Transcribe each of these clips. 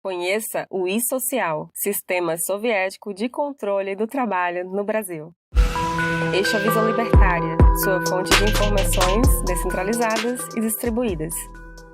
Conheça o e-Social, Sistema Soviético de Controle do Trabalho no Brasil. Este é a Visão Libertária, sua fonte de informações descentralizadas e distribuídas.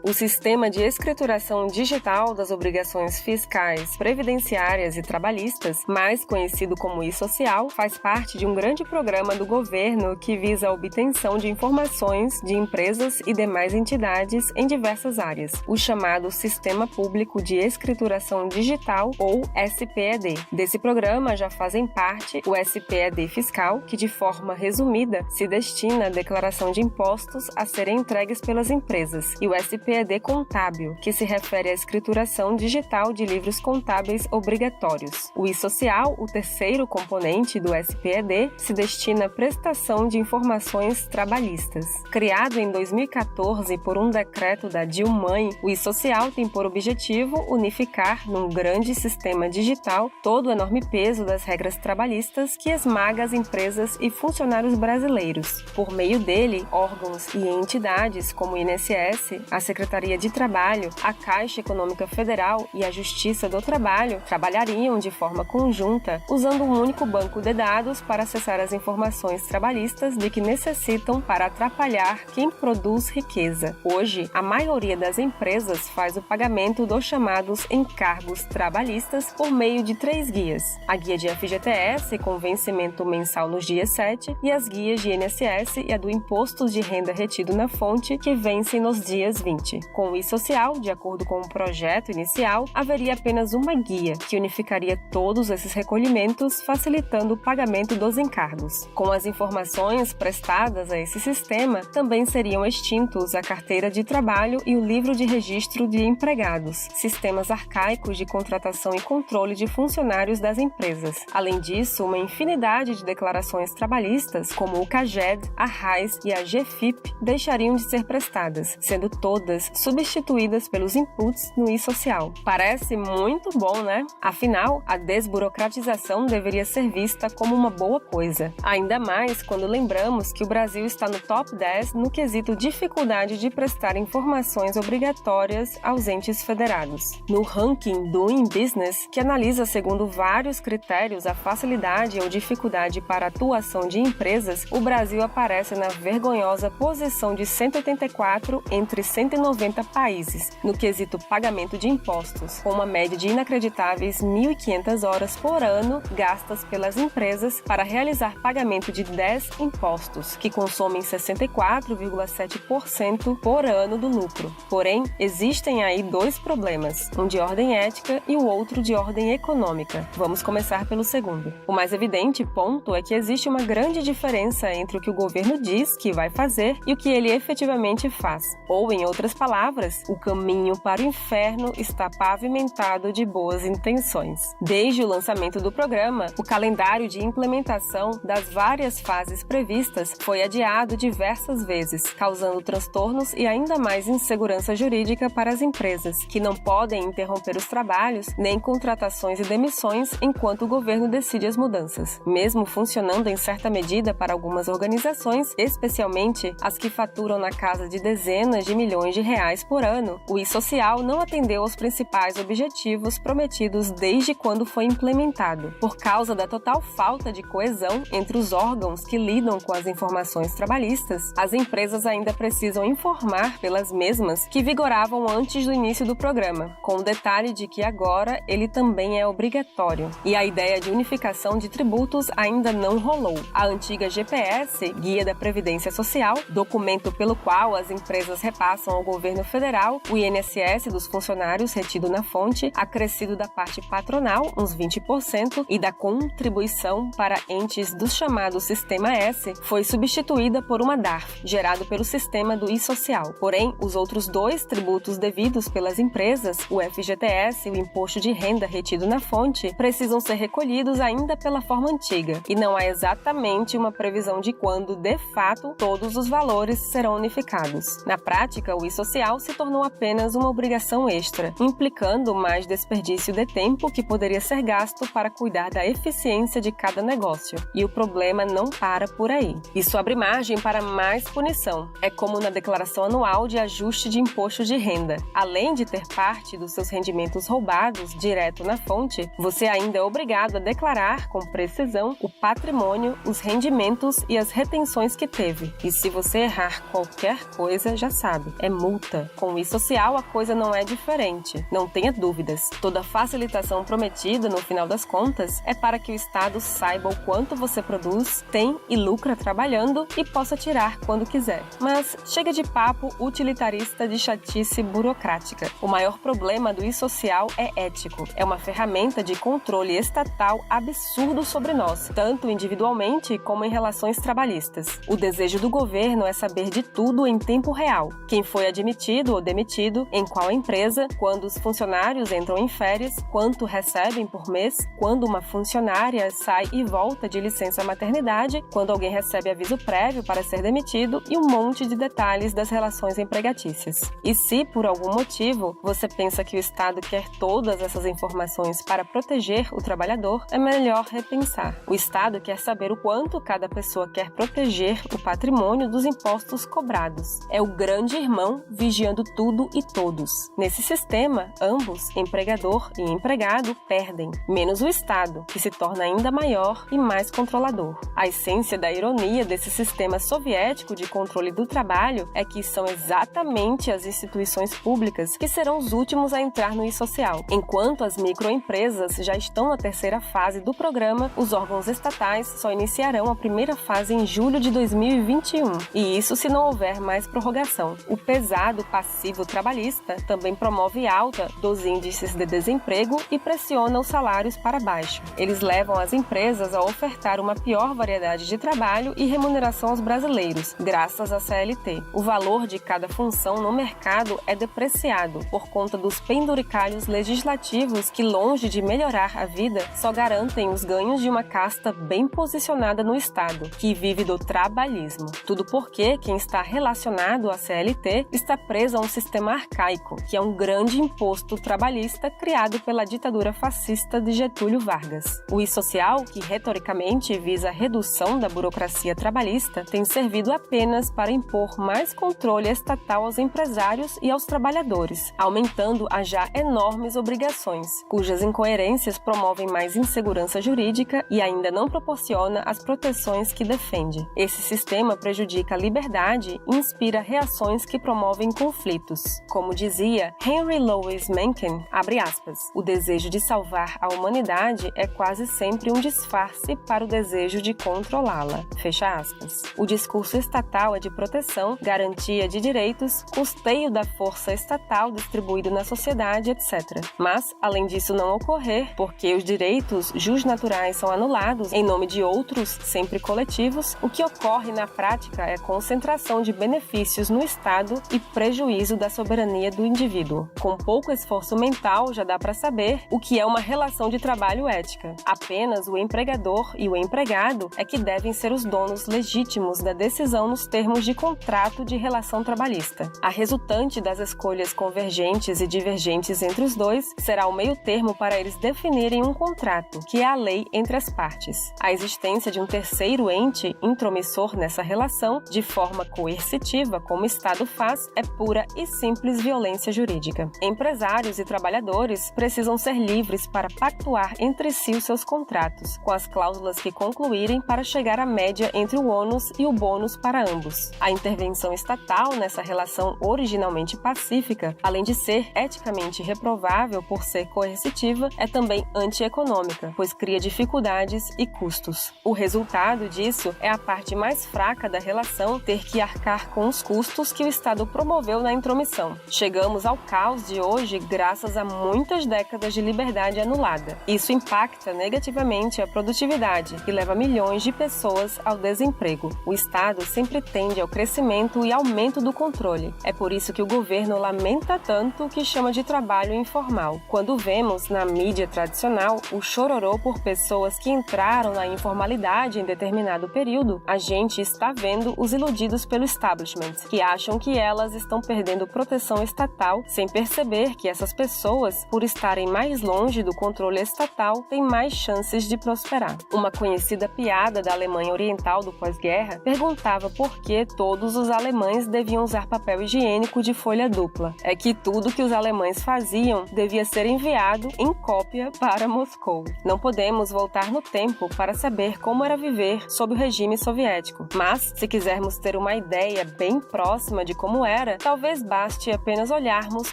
O Sistema de Escrituração Digital das Obrigações Fiscais, Previdenciárias e Trabalhistas, mais conhecido como e-Social, faz parte de um grande programa do governo que visa a obtenção de informações de empresas e demais entidades em diversas áreas, o chamado Sistema Público de Escrituração Digital, ou SPED. Desse programa já fazem parte o SPED Fiscal, que de forma resumida se destina à declaração de impostos a serem entregues pelas empresas, e o SPED Contábil, que se refere à escrituração digital de livros contábeis obrigatórios. O e-Social, o terceiro componente do SPED, se destina à prestação de informações trabalhistas. Criado em 2014 por um decreto da Dilma, o e-Social tem por objetivo unificar num grande sistema digital todo o enorme peso das regras trabalhistas que esmaga as empresas e funcionários brasileiros. Por meio dele, órgãos e entidades como o INSS, a Secretaria de Trabalho, a Caixa Econômica Federal e a Justiça do Trabalho trabalhariam de forma conjunta, usando um único banco de dados para acessar as informações trabalhistas de que necessitam para atrapalhar quem produz riqueza. Hoje, a maioria das empresas faz o pagamento dos chamados encargos trabalhistas por meio de 3 guias: a guia de FGTS, com vencimento mensal nos dias 7, e as guias de INSS e a do Imposto de Renda retido na fonte, que vencem nos dias 20. Com o e-Social, de acordo com o projeto inicial, haveria apenas uma guia, que unificaria todos esses recolhimentos, facilitando o pagamento dos encargos. Com as informações prestadas a esse sistema, também seriam extintos a carteira de trabalho e o livro de registro de empregados, sistemas arcaicos de contratação e controle de funcionários das empresas. Além disso, uma infinidade de declarações trabalhistas, como o CAGED, a RAIS e a GFIP, deixariam de ser prestadas, sendo todas substituídas pelos inputs no e-Social. Parece muito bom, né? Afinal, a desburocratização deveria ser vista como uma boa coisa. Ainda mais quando lembramos que o Brasil está no top 10 no quesito dificuldade de prestar informações obrigatórias aos entes federados. No ranking Doing Business, que analisa segundo vários critérios a facilidade ou dificuldade para a atuação de empresas, o Brasil aparece na vergonhosa posição de 184 entre 190 países, no quesito pagamento de impostos, com uma média de inacreditáveis 1.500 horas por ano gastas pelas empresas para realizar pagamento de 10 impostos, que consomem 64,7% por ano do lucro. Porém, existem aí 2 problemas, um de ordem ética e o outro de ordem econômica. Vamos começar pelo segundo. O mais evidente ponto é que existe uma grande diferença entre o que o governo diz que vai fazer e o que ele efetivamente faz. Ou, em outras palavras, o caminho para o inferno está pavimentado de boas intenções. Desde o lançamento do programa, o calendário de implementação das várias fases previstas foi adiado diversas vezes, causando transtornos e ainda mais insegurança jurídica para as empresas, que não podem interromper os trabalhos nem contratações e demissões enquanto o governo decide as mudanças. Mesmo funcionando em certa medida para algumas organizações, especialmente as que faturam na casa de dezenas de milhões de reais por ano, o e-Social não atendeu aos principais objetivos prometidos desde quando foi implementado. Por causa da total falta de coesão entre os órgãos que lidam com as informações trabalhistas, as empresas ainda precisam informar pelas mesmas que vigoravam antes do início do programa, com o detalhe de que agora ele também é obrigatório. E a ideia de unificação de tributos ainda não rolou. A antiga GPS, Guia da Previdência Social, documento pelo qual as empresas repassam ao governo federal o INSS dos funcionários retido na fonte, acrescido da parte patronal, uns 20%, e da contribuição para entes do chamado Sistema S, foi substituída por uma DARF, gerado pelo sistema do e-Social. Porém, os outros 2 tributos devidos pelas empresas, o FGTS e o Imposto de Renda retido na fonte, precisam ser recolhidos ainda pela forma antiga, e não há exatamente uma previsão de quando, de fato, todos os valores serão unificados. Na prática, o e-Social social se tornou apenas uma obrigação extra, implicando mais desperdício de tempo que poderia ser gasto para cuidar da eficiência de cada negócio. E o problema não para por aí. Isso abre margem para mais punição. É como na declaração anual de ajuste de imposto de renda. Além de ter parte dos seus rendimentos roubados direto na fonte, você ainda é obrigado a declarar com precisão o patrimônio, os rendimentos e as retenções que teve. E se você errar qualquer coisa, já sabe, é multa. Com o e-social, a coisa não é diferente. Não tenha dúvidas. Toda facilitação prometida, no final das contas, é para que o Estado saiba o quanto você produz, tem e lucra trabalhando e possa tirar quando quiser. Mas chega de papo utilitarista de chatice burocrática. O maior problema do e-social é ético. É uma ferramenta de controle estatal absurdo sobre nós, tanto individualmente como em relações trabalhistas. O desejo do governo é saber de tudo em tempo real. Quem foi admitido ou demitido, em qual empresa, quando os funcionários entram em férias, quanto recebem por mês, quando uma funcionária sai e volta de licença maternidade, quando alguém recebe aviso prévio para ser demitido e um monte de detalhes das relações empregatícias. E se, por algum motivo, você pensa que o Estado quer todas essas informações para proteger o trabalhador, é melhor repensar. O Estado quer saber o quanto cada pessoa quer proteger o patrimônio dos impostos cobrados. É o grande irmão vigiando tudo e todos. Nesse sistema, ambos, empregador e empregado, perdem, menos o Estado, que se torna ainda maior e mais controlador. A essência da ironia desse sistema soviético de controle do trabalho é que são exatamente as instituições públicas que serão os últimos a entrar no e-social. Enquanto as microempresas já estão na terceira fase do programa, os órgãos estatais só iniciarão a primeira fase em julho de 2021. E isso se não houver mais prorrogação. O pesado passivo trabalhista também promove alta dos índices de desemprego e pressiona os salários para baixo. Eles levam as empresas a ofertar uma pior variedade de trabalho e remuneração aos brasileiros, graças à CLT. O valor de cada função no mercado é depreciado por conta dos penduricalhos legislativos que, longe de melhorar a vida, só garantem os ganhos de uma casta bem posicionada no Estado, que vive do trabalhismo. Tudo porque quem está relacionado à CLT está preso a um sistema arcaico, que é um grande imposto trabalhista criado pela ditadura fascista de Getúlio Vargas. O e-social, que retoricamente visa a redução da burocracia trabalhista, tem servido apenas para impor mais controle estatal aos empresários e aos trabalhadores, aumentando as já enormes obrigações, cujas incoerências promovem mais insegurança jurídica e ainda não proporciona as proteções que defende. Esse sistema prejudica a liberdade e inspira reações que promovem conflitos. Como dizia Henry Louis Mencken, abre aspas, o desejo de salvar a humanidade é quase sempre um disfarce para o desejo de controlá-la. Fecha aspas. O discurso estatal é de proteção, garantia de direitos, custeio da força estatal distribuído na sociedade, etc. Mas, além disso não ocorrer, porque os direitos jusnaturais são anulados em nome de outros, sempre coletivos, o que ocorre na prática é concentração de benefícios no Estado e prejuízo da soberania do indivíduo. Com pouco esforço mental, já dá para saber o que é uma relação de trabalho ética. Apenas o empregador e o empregado é que devem ser os donos legítimos da decisão nos termos de contrato de relação trabalhista. A resultante das escolhas convergentes e divergentes entre os dois será o meio termo para eles definirem um contrato, que é a lei entre as partes. A existência de um terceiro ente intromissor nessa relação, de forma coercitiva, como o Estado faz, é pura e simples violência jurídica. Empresários e trabalhadores precisam ser livres para pactuar entre si os seus contratos, com as cláusulas que concluírem para chegar à média entre o ônus e o bônus para ambos. A intervenção estatal nessa relação originalmente pacífica, além de ser eticamente reprovável por ser coercitiva, é também antieconômica, pois cria dificuldades e custos. O resultado disso é a parte mais fraca da relação ter que arcar com os custos que o Estado promoveu na intromissão. Chegamos ao caos de hoje graças a muitas décadas de liberdade anulada. Isso impacta negativamente a produtividade e leva milhões de pessoas ao desemprego. O Estado sempre tende ao crescimento e aumento do controle. É por isso que o governo lamenta tanto o que chama de trabalho informal. Quando vemos na mídia tradicional o chororô por pessoas que entraram na informalidade em determinado período, a gente está vendo os iludidos pelo establishment, que acham que elas elas estão perdendo proteção estatal sem perceber que essas pessoas, por estarem mais longe do controle estatal, têm mais chances de prosperar. Uma conhecida piada da Alemanha Oriental do pós-guerra perguntava por que todos os alemães deviam usar papel higiênico de folha dupla. É que tudo que os alemães faziam devia ser enviado em cópia para Moscou. Não podemos voltar no tempo para saber como era viver sob o regime soviético, mas, se quisermos ter uma ideia bem próxima de como era, talvez baste apenas olharmos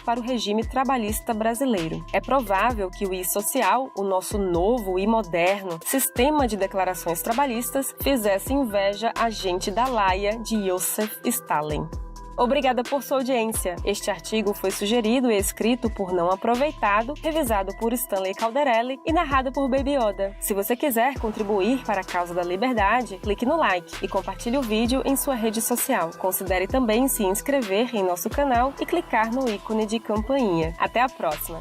para o regime trabalhista brasileiro. É provável que o I-Social, o nosso novo e moderno sistema de declarações trabalhistas, fizesse inveja à gente da laia de Joseph Stalin. Obrigada por sua audiência. Este artigo foi sugerido e escrito por Não Aproveitado, revisado por Stanley Calderelli e narrado por Baby Yoda. Se você quiser contribuir para a causa da liberdade, clique no like e compartilhe o vídeo em sua rede social. Considere também se inscrever em nosso canal e clicar no ícone de campainha. Até a próxima!